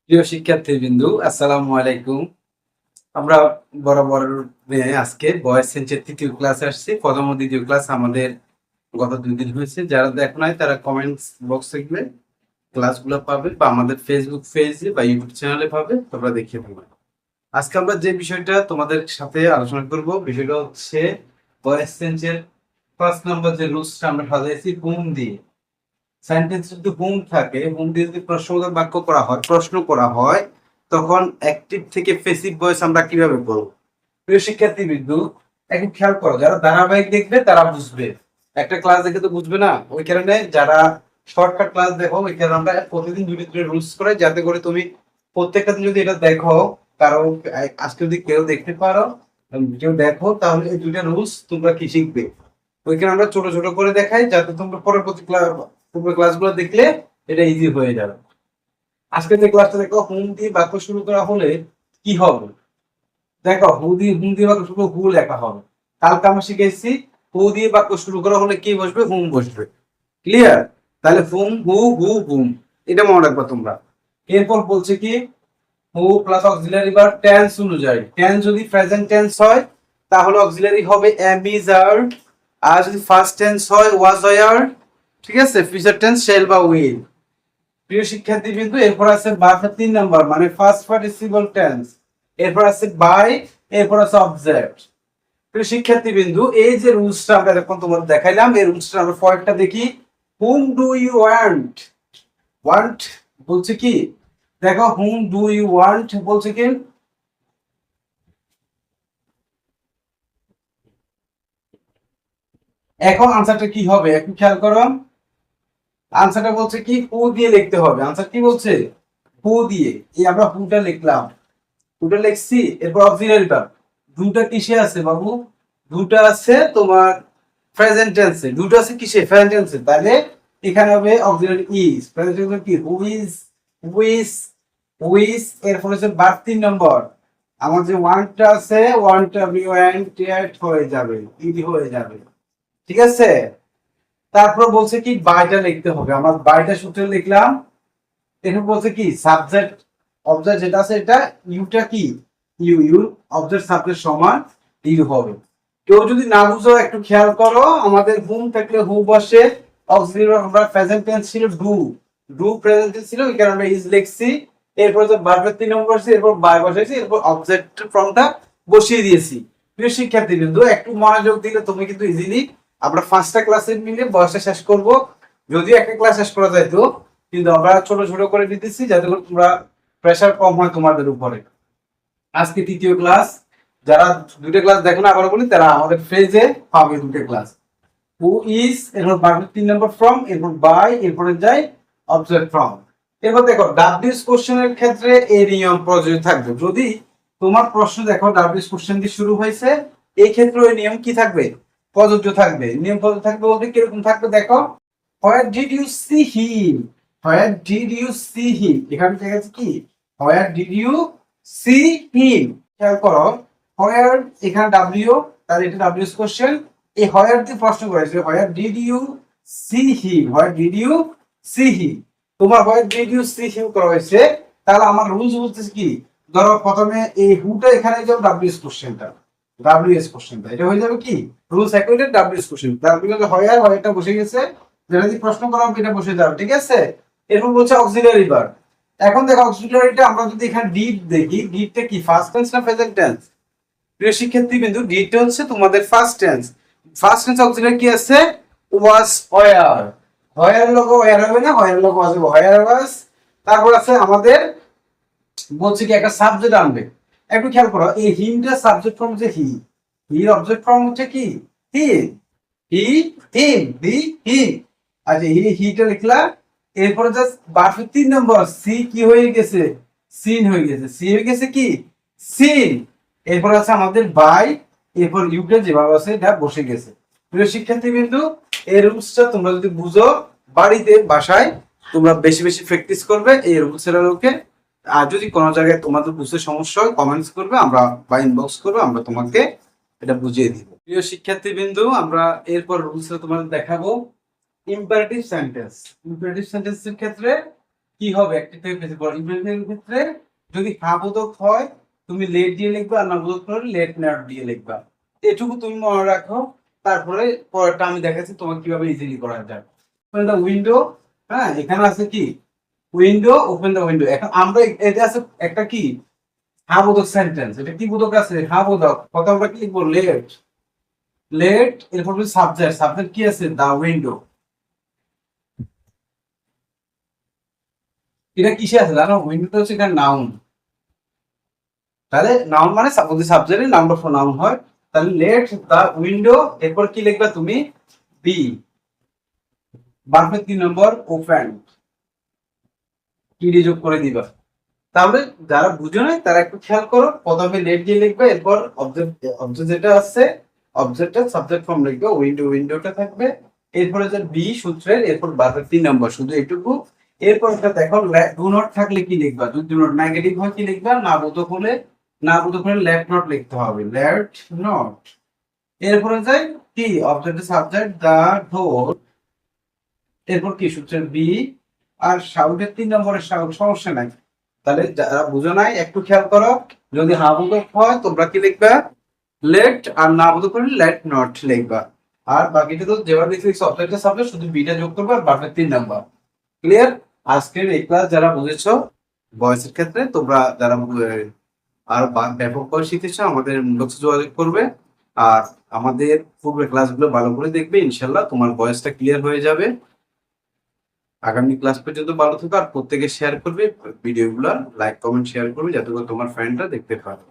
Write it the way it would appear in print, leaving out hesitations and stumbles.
প্রিয় শিক্ষার্থীবৃন্দু, আসসালামু আলাইকুম। আমরা বরাবর আজকে বয়েজ সেন্সের তৃতীয় ক্লাসে আসছি। প্রথম ও দ্বিতীয় ক্লাস আমাদের গত 2 দিন হয়েছে। যারা দেখো নাই তারা কমেন্টস বক্সে গিয়ে ক্লাসগুলো পাবে বা আমাদের ফেসবুক পেজে বা ইউটিউব চ্যানেলে পাবে, তোমরা দেখিয়ে দেবে। আজকে আমরা যে বিষয়টা তোমাদের সাথে আলোচনা করব, বিষয়টা হচ্ছে বয়েজ সেন্সের ফার্স্ট নাম্বার যে রুলসটা আমরা সাজাইছি হুম দিয়ে। সেন্টেন্স যদি হুম থাকে, হুম দিয়ে যদি প্রশ্নবোধক বাক্য করা হয়, প্রশ্ন করা হয়, তখন অ্যাক্টিভ থেকে প্যাসিভ ভয়েস আমরা কিভাবে করব? প্রিয় শিক্ষার্থীবৃন্দু, একটু খেয়াল করো, যারা ধারাবাহিক দেখবে তারা বুঝবে। একটা ক্লাস দেখে তো বুঝবে না, ওই কারণে যারা শর্টকাট ক্লাস দেখো, ওই কারণে আমরা প্রতিদিন দুটো দুটো রুলস করাই, যাতে করে তুমি প্রত্যেকটা দিন যদি এটা দেখো, কারো আজকে যদি কেউ দেখতে পারো, কেউ দেখো, তাহলে এই দুইটা রুলস তোমরা কি শিখবে। ওইখানে আমরা ছোট ছোট করে দেখাই, যাতে তোমরা পরবর্তী ক্লাসগুলো দেখলে এটা ইজি হয়ে যাবে। আজকে যে ক্লাসটা দেখো, হুম দিয়ে বাক্য শুরু করা হলে কি হবে? দেখো, হুম দিয়ে বাক্য শুরু হু লেখা হবে। কালকে আমরা শিখেছি হু দিয়ে বাক্য শুরু করা হলে কি বসবে? হুম বসবে। ক্লিয়ার? তাহলে হুম হু হু হুম, এটা মনে রাখবা তোমরা। এরপর বলছে কি, who plus auxiliary verb tense অনুযায়ী। টেন্স যদি প্রেজেন্ট টেন্স হয় তাহলে অক্সিলারি হবে এম ইজ আর। আর যদি ফার্স্ট টেন্স হয় ওয়াজ ওয়ার। ঠিক আছে? ফিউচার টেন্স শেল বা উইল। প্রিয় শিক্ষার্থী, কিন্তু এরপর আছে ভার্বের 3 নাম্বার, মানে ফার্স্ট পার্টিসিপল টেন্স। এরপর আছে বাই, এরপর আছে অবজেক্ট। প্রিয় শিক্ষার্থী বিন্দু, এই যে রুলসটা আমরা এখন তোমাদের দেখাইলাম, এই রুলসটা আমরা পরেরটা দেখি। Whom do you want? Want বলছে কি? দেখো, হুম ডু ইউ ওয়ান্ট বলছে কি? এখন আনসারটা কি হবে একটু খেয়াল করো। আনসারটা বলছে কি, হু দিয়ে লিখতে হবে। আনসার কি বলছে? হু দিয়ে। এই আমরা হুটা লিখলাম, দুটো লিখছি। এরপর অক্সিলারি ভার্ব দুটো কিসে আছে বাবু? দুটো আছে তোমার প্রেজেন্ট টেন্সে। দুটো আছে কিসে? প্রেজেন্ট টেন্সে। তাহলে এখানে হবে অক্সিলারি ইজ। প্রেজেন্ট টেন্সে কি? হু ইজ, উইস, উইস। এরপর হচ্ছে ভার্ব 3 নম্বর। আমার যে ওয়ান্টটা আছে, ওয়ান্টটা বি ওয়ান্টেড হয়ে যাবে, ইডি হয়ে যাবে। ঠিক আছে? তারপর বলছে কি, বাইটা লিখতে হবে। আমার বাইটা সূত্রে লিখলাম। এখানে বলছে কি, সাবজেক্ট অবজেক্ট যেটা আছে, এটা ইউটা কি? ইউ অবজেক্ট সাবজেক্ট সমান ইউ হবে। কেউ যদি না বুঝো একটু খেয়াল করো, আমাদের হুম থাকলে হু বসে, অক্সিলারি আমরা প্রেজেন্ট টেন্স ছিল ডু, ডু প্রেজেন্ট টেন্স ছিল, এই কারণে আমরা ইজ লিখছি। এরপর যে ভার্বের 3 নম্বর আছে, এরপর বাই বসাইছি, এরপর অবজেক্ট ফর্মটা বসিয়ে দিয়েছি। প্রিয় শিক্ষার্থী বিন্দু, একটু মনোযোগ দিলে তুমি কিন্তু ইজিলি, আমরা 5টা ক্লাসের মিলে বয়সটা শেষ করব। যদিও একটা ক্লাস শেষ করা যাইতো, কিন্তু আমরা ছোট ছোট করে দিতেছি, যাতে করে তোমরা প্রেসার কম হয় তোমাদের উপরে। আজকে তৃতীয় ক্লাস। যারা দুটো ক্লাস দেখো না, আবার বলি, তারা আমাদের ফেজে পাবে দুটো ক্লাস। হু ইজ, এরপর ভার্বের 3 নম্বর ফর্ম, এরপর বাই, এরপরে যাই অবজেক্ট ফর্ম। এরপর দেখো, ডাব্লিউএস কোশ্চেনের ক্ষেত্রে এই নিয়ম প্রযোজ্য থাকবে। যদি তোমার প্রশ্ন দেখো ডাব্লিউএস কোশ্চেন দিয়ে শুরু হয়েছে, এই ক্ষেত্রে ওই নিয়ম কি থাকবে? প্রযোজ্য থাকবে। নিয়ম প্রযোজ্য থাকবে বলতে কিরকম থাকবে দেখো। Where did you see him? Where did you see him, এখানে দেখা যাচ্ছে কি, where did you see him. খেয়াল করো, হোয়ার এখানে ডাব্লিউ, তাহলে এটা ডাব্লিউএস কোশ্চেন। এই হোয়ার দিয়ে প্রশ্ন করেছে, where did you see him, where did you see him. তোমার where did you see him করা হয়েছে, তাহলে আমার রুলস বলতেছে কি, ধরো প্রথমে এই হুটা এখানে যাও, ডাব্লিউএস কোশ্চেনটা, ডাব্লিউএস কোশ্চেনটা এটা হয়ে যাবে কি, rules according WS question. W where, হোয়ারটা বসে গেছে, যেটা দিয়ে প্রশ্ন করা হবে এটা বসে যাবে। ঠিক আছে? এরপর বলছে অক্সিলারি ভার্ব। এখন দেখো, অক্সিলারিটা আমরা যদি এখানে ডিড দেখি, ডিডটা কি ফার্স্ট টেন্স না প্রেজেন্ট টেন্স? প্রিয় শিক্ষার্থী বিন্দু, ডিডটা হচ্ছে তোমাদের first tense. First tense auxiliary কি আছে? Was were. ওয়্যার লোগো ওয়্যার হবে না, ওয়্যার লোগো আছে ওয়্যার ওয়াজ। তারপর আছে আমাদের, বলছে কি একটা সাবজেক্ট আনবে। একটু খেয়াল করো, এই হিমটা সাবজেক্ট ফর্ম হচ্ছে হি, হি অবজেক্ট ফর্ম হচ্ছে কি, হি, হি, হিম, হি, হি। আচ্ছা, হিটা লিখলা। এরপরে জাস্ট বার্ফের 3 নম্বর সি কি হয়ে গেছে? সিন হয়ে গেছে। সি হয়ে গেছে কি? সিন। এরপর আছে আমাদের বাই, এরপর ইউকে যেভাবে আছে এটা বসে গেছে। প্রিয় শিক্ষার্থী বিন্দু, এই রুলসটা তোমরা যদি বুঝো, বাড়িতে বাসায় তোমরা বেশি বেশি প্র্যাকটিস করবে এই রুলসের আলোকে। আর যদি কোনো জায়গায় তোমাদের বুঝতে সমস্যা হয়, কমেন্টস করবে, আমরা বা ইনবক্স করবে, আমরা তোমাকে এটা বুঝিয়ে দিব। প্রিয় শিক্ষার্থী বিন্দু, আমরা এরপর রুলসটা তোমাদের দেখাবো। Imperative sentence. ইম্পারেটিভ সেন্টেন্সের ক্ষেত্রে কি হবে অ্যাক্টিভ থেকে প্যাসিভ পড়া ইমপ্লিমেন্টের ক্ষেত্রে যদি হ্যাঁ বোধক হয় তুমি লেট দিয়ে লিখবা, আর না বোধক হলে লেট নট দিয়ে লিখবা। এটুকু তুমি মনে রাখো, তারপরে পরেরটা আমি দেখাচ্ছি তোমাকে কিভাবে ইজিলি করা যায়। ওপেন দ্য উইন্ডো, হ্যাঁ এখানে আছে কি উইন্ডো, ওপেন দ্য উইন্ডো। এখন আমরা এটা আছে একটা কি হ্যাঁ বোধক সেন্টেন্স, এটা কি বোধক আছে হ্যাঁ বোধক, কত আমরা কি লিখবো লেট, লেট এরপর সাবজেক্ট, সাবজেক্ট কি আছে দা উইন্ডো। এটা কিসে আছে জানো, উইন্ডোটা হচ্ছে এখানে নাউন, তাহলে নাউন মানে যদি সাবজেক্টের নাউন অফ নাউন হয়, তাহলে লেট দা উইন্ডো এরপর কি লিখবা তুমি বি, বারফের 3 নম্বর ওপেন, কি যোগ করে দিবা। তাহলে যারা বুঝো না তারা একটু খেয়াল করো, প্রথমে লেট দিয়ে লিখবে, এরপর অবজেক্ট, অবজেক্ট যেটা আছে অবজেক্টটা সাবজেক্ট ফর্ম লিখবে, উইন্ডো উইন্ডোটা থাকবে, এরপরে যে বি সূত্রের এরপর বারফের 3 নম্বর শুধু এটুকু। এরপর দেখো ডু নট থাকলে কি লিখবা, যদি ডু নট নেগেটিভ হয় কি লিখবা, না বোধক হলে না বোধক হলে লেট নট লিখতে হবে, লেট নট। এরপরে যাই কি অবজেক্ট সাবজেক্ট দা ডোর, এরপর কি সূত্রের বি, আর সাউন্ডের 3 নম্বরের সাউন্ড সমস্যা নাই। তাহলে যারা বুঝো নাই একটু খেয়াল করো, যদি হা বোধক হয় তোমরা কি লিখবা লেট, আর না বোধক হলে লেট নট লিখবা। আর বাকিটা তো যেভাবে লিখছি অবজেক্টের সাবজেক্ট শুধু বিটা যোগ করবে আর বাকি 3 নাম্বার। ক্লিয়ার? আজকের এই ক্লাস যারা বুঝেছো ভয়েসের ক্ষেত্রে, তোমরা যারা আর ব্যাপক করে শিখেছো আমাদের ইনবক্সে যোগাযোগ করবে, আর আমাদের পূর্বের ক্লাসগুলো ভালো করে দেখবে, ইনশাল্লাহ তোমার ভয়েসটা ক্লিয়ার হয়ে যাবে। আগামী ক্লাস পর্যন্ত ভালো থেকো, আর প্রত্যেকে শেয়ার করবে ভিডিওগুলো, লাইক কমেন্ট শেয়ার করবে যাতে করে তোমার ফ্রেন্ডরা দেখতে পারে।